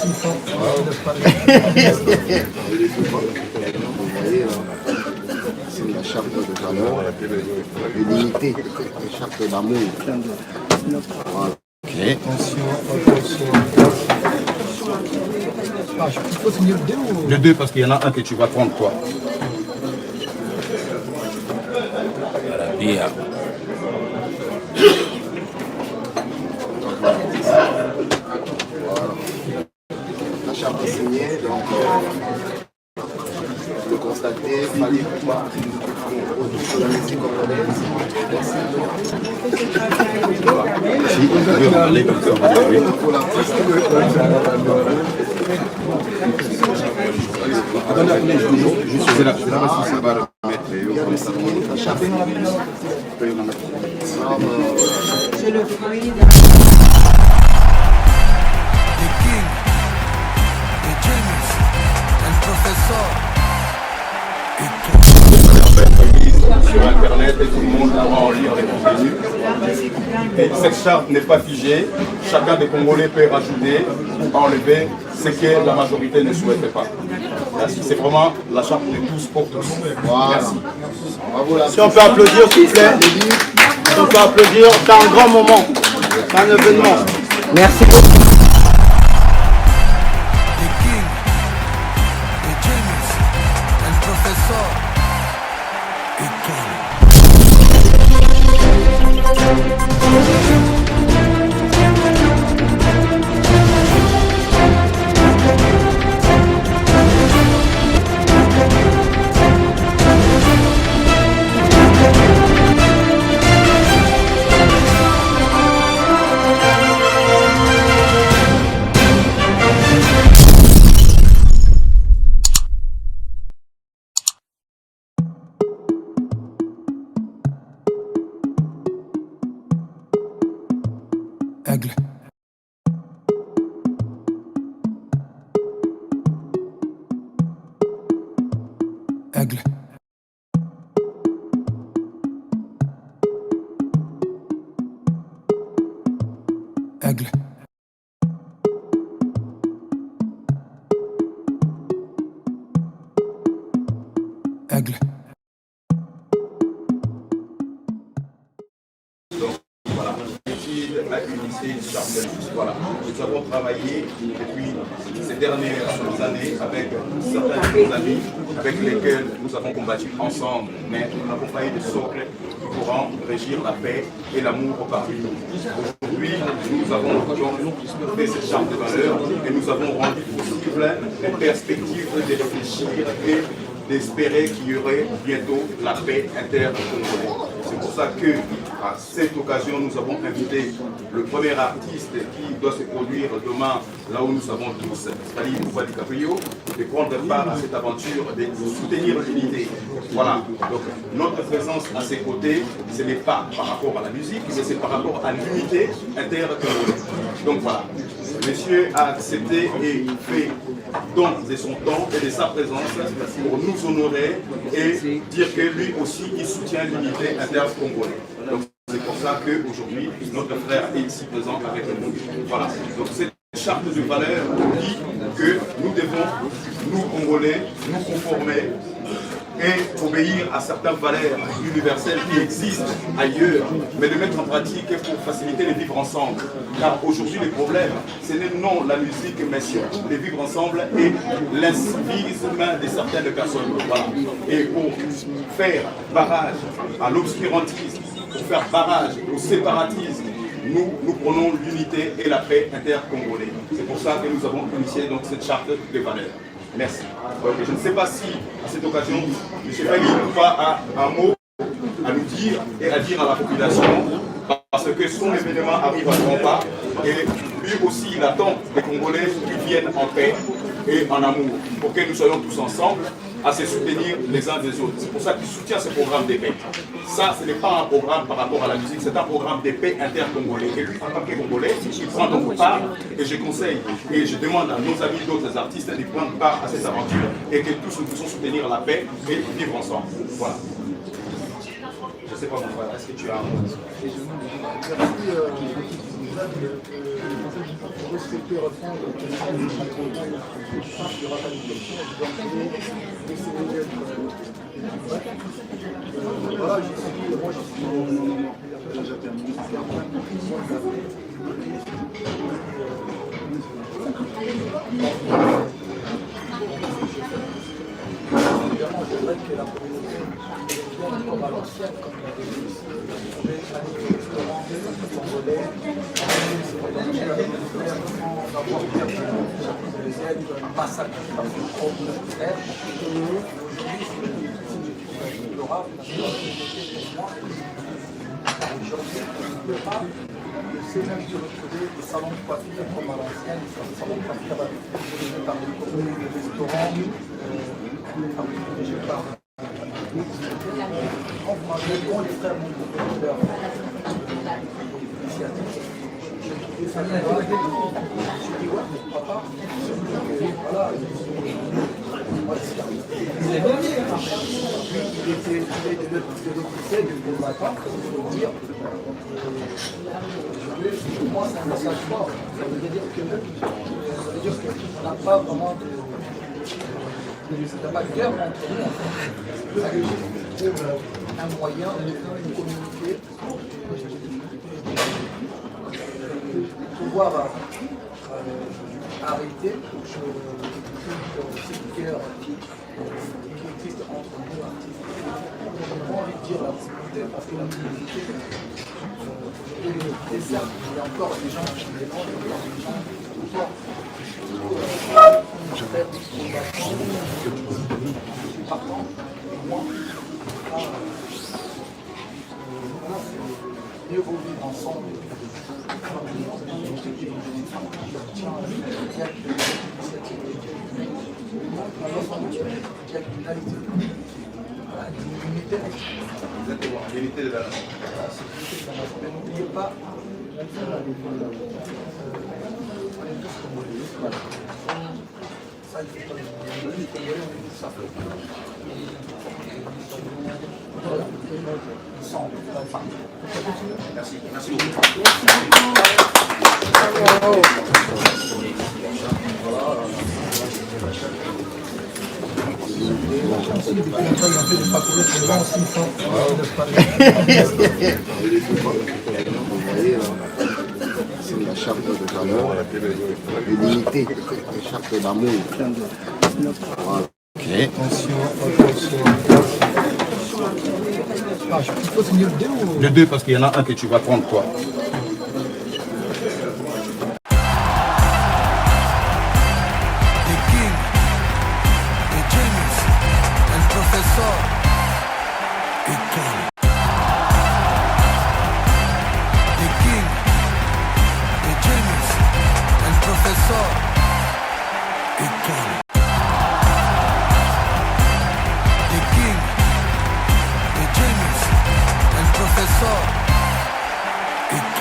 C'est la charte de valeur, de l'unité, la charte d'amour. Voilà. Ok. Le 2 parce qu'il y en a un que tu vas prendre toi. Bien. La charte est signée, donc le constater, fallait pouvoir autour de la musique congolaise. Si, on peut parler comme ça. Oui. Pour l'artiste, C'est là si ça va remettre. il y a le signé, la charte. C'est le fruit de... Sur internet et tout le monde pourra en lire les contenus. Et cette charte n'est pas figée. Chacun des Congolais peut rajouter, enlever ce que la majorité ne souhaitait pas. C'est vraiment la charte de tous pour tous. Voilà. Merci. Bravo, la Si on peut applaudir, s'il vous plaît. Si on peut applaudir, c'est un grand moment, c'est un événement. Merci beaucoup. Aigle. Aigle. Aigle. Aigle. Voilà. Nous avons travaillé depuis ces dernières années avec certains de nos amis avec lesquels nous avons combattu ensemble, mais nous n'avons pas eu de socle qui pourront régir la paix et l'amour parmi nous. Aujourd'hui, nous avons donc fait cette charte de valeurs et nous avons rendu possible les perspectives de réfléchir et d'espérer qu'il y aurait bientôt la paix inter-congolaise. C'est pour ça que, à cette occasion, nous avons invité le premier artiste qui doit se produire demain, là où nous savons tous, c'est-à-dire Poupa DiCaprio, de prendre part à cette aventure, de soutenir l'unité. Voilà. Donc, notre présence à ses côtés, ce n'est pas par rapport à la musique, mais c'est par rapport à l'unité inter-congolaise. Donc voilà. Monsieur a accepté et fait don de son temps et de sa présence pour nous honorer et dire que lui aussi il soutient l'unité inter-congolaise. Donc c'est pour ça qu'aujourd'hui notre frère est ici présent avec nous. Voilà. Donc cette charte de valeur dit que nous devons, nous Congolais, nous conformer et obéir à certaines valeurs universelles qui existent ailleurs, mais de mettre en pratique pour faciliter le vivre ensemble. Car aujourd'hui, le problème, ce n'est non la musique, mais surtout le vivre ensemble et l'incivisme de certaines personnes. Voilà. Et pour faire barrage à l'obscurantisme, pour faire barrage au séparatisme, nous prenons l'unité et la paix inter-congolais. C'est pour ça que nous avons initié donc cette charte de valeurs. Merci. Okay. Je ne sais pas si, à cette occasion, M. Fali a un mot à nous dire et à dire à la population, parce que son événement arrive à grands pas, et lui aussi, il attend des Congolais qui viennent en paix et en amour, pour que nous soyons tous ensemble à se soutenir les uns des autres. C'est pour ça qu'il soutient ce programme de paix. Ça, ce n'est pas un programme par rapport à la musique, c'est un programme de paix inter-congolais. Et lui, en tant que Congolais, il prend donc part, et je conseille, et je demande à nos amis d'autres artistes de prendre part à cette aventure, et que tous nous puissions soutenir la paix et vivre ensemble. Voilà. Je ne sais pas mon frère, est-ce que tu as un mot? C'est même de retrouver des salons de coiffure comme à l'ancienne, des salons de coiffure dirigés par des communes de restaurants, dirigés par dont les frères m'ont donné leur initiative. J'ai trouvé ça bien. J'ai dit ouais, mais papa, voilà, moi il était de l'autre côté, de ma part, pour dire. Pour moi, c'est un message fort. Ça veut dire qu'on n'a pas vraiment de guerre entre nous. Ça veut dire qu'on trouve un moyen de communiquer, de pouvoir arrêter cette guerre qui existe entre nous artistes. Je n'ai pas envie de dire la communauté, parce que la communauté, et certes, il y a encore des gens qui mélangent, il y a des gens qui faire des fondations, je suis partant, et moi, c'est mieux vaut vivre ensemble. Exactement, l'unité de la nation. N'oubliez pas, ça, il faut pas Merci, merci beaucoup. C'est la charte de valeur, de l'unité, la charte d'amour. Voilà. Ok. Le deux, parce qu'il y en a un que tu vas prendre toi. It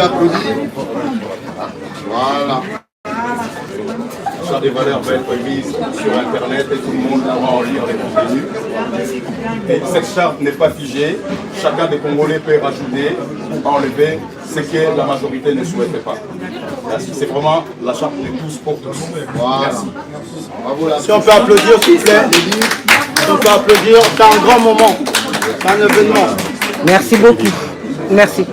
peut applaudir. Voilà. La charte des valeurs va être mise sur Internet et tout le monde pourra en lire les contenus. Et cette charte n'est pas figée. Chacun des Congolais peut rajouter, enlever ce que la majorité ne souhaitait pas. C'est vraiment la charte de tous pour tous. Voilà. Merci. Bravo, la Si on peut applaudir, s'il vous plaît. Si on peut applaudir, c'est un grand moment. C'est un événement. Merci beaucoup. Merci.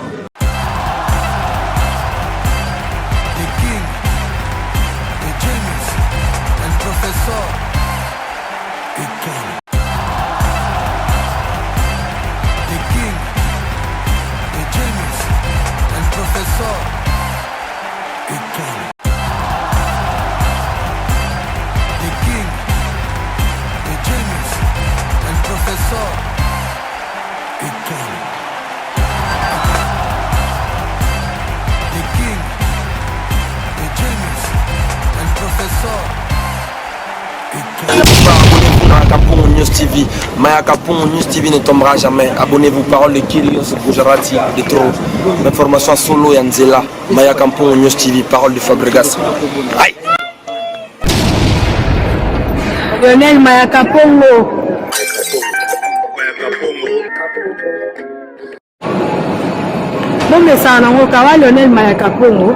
Abonnez-vous News TV. Maya Kapon News TV ne tombera jamais. Abonnez-vous, parole de Kylios Gujarati, de trop. L'information solo Yanzela. Maya Kapon News TV, parole de Fabregas. Aïe. Lionel Mayaka Pongo. Bon, mais ça, on a Lionel Mayaka Pongo.